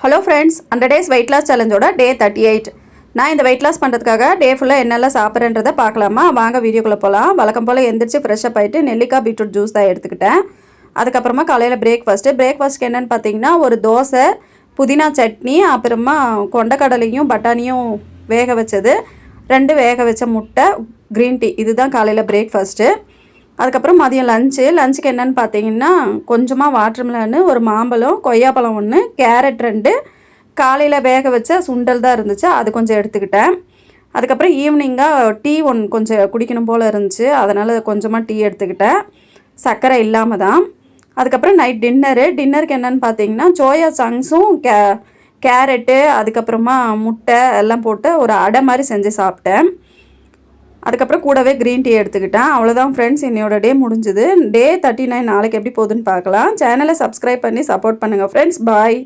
Hello friends, 100 days weight loss சேலஞ்சோட day 38. நான் இந்த வெயிட் லாஸ் பண்ணுறதுக்காக டே ஃபுல்லாக என்னெல்லாம் சாப்பிட்றேன்றதை பார்க்கலாமா? வாங்க வீடியோக்குள்ளே போகலாம். வழக்கம் போல் எந்திரிச்சு ஃப்ரெஷ்ஷப் ஆகிட்டு நெல்லிக்காய் பீட்ரூட் ஜூஸ் தான் எடுத்துக்கிட்டேன். அதுக்கப்புறமா காலையில் பிரேக்ஃபாஸ்ட்டுக்கு என்னென்னு பார்த்தீங்கன்னா, ஒரு தோசை, புதினா சட்னி, அப்புறமா கொண்டக்கடலையும் பட்டாணியும் வேக வச்சது, 2 வேக வச்ச முட்டை, க்ரீன் டீ. இதுதான் காலையில் பிரேக்ஃபாஸ்ட்டு. அதுக்கப்புறம் மதியம் லஞ்சுக்கு என்னென்னு பார்த்தீங்கன்னா, கொஞ்சமாக வாட்டர்மெலனு, ஒரு மாம்பழம், கொய்யாப்பழம் 1, கேரட் 2, காலையில் வேக வச்ச சுண்டல் தான் இருந்துச்சு, அது கொஞ்சம் எடுத்துக்கிட்டேன். அதுக்கப்புறம் ஈவினிங்காக டீ கொஞ்சம் குடிக்கணும் போல் இருந்துச்சு, அதனால் கொஞ்சமாக டீ எடுத்துக்கிட்டேன், சர்க்கரை இல்லாமல் தான். அதுக்கப்புறம் நைட் டின்னருக்கு என்னென்னு பார்த்தீங்கன்னா, சோயா சாங்ஸும் கேரட்டு, அதுக்கப்புறமா முட்டை எல்லாம் போட்டு ஒரு அடை மாதிரி செஞ்சு சாப்பிட்டேன். அதுக்கப்புறம் கூடவே க்ரீன் டீ எடுத்துக்கிட்டேன். அவ்வளோதான் ஃப்ரெண்ட்ஸ், என்னோட டே முடிஞ்சுது. டே 39 நாளைக்கு எப்படி போகுதுன்னு பார்க்கலாம். சேனலை சப்ஸ்கிரைப் பண்ணி சப்போர்ட் பண்ணுங்கள் ஃப்ரெண்ட்ஸ். பாய்.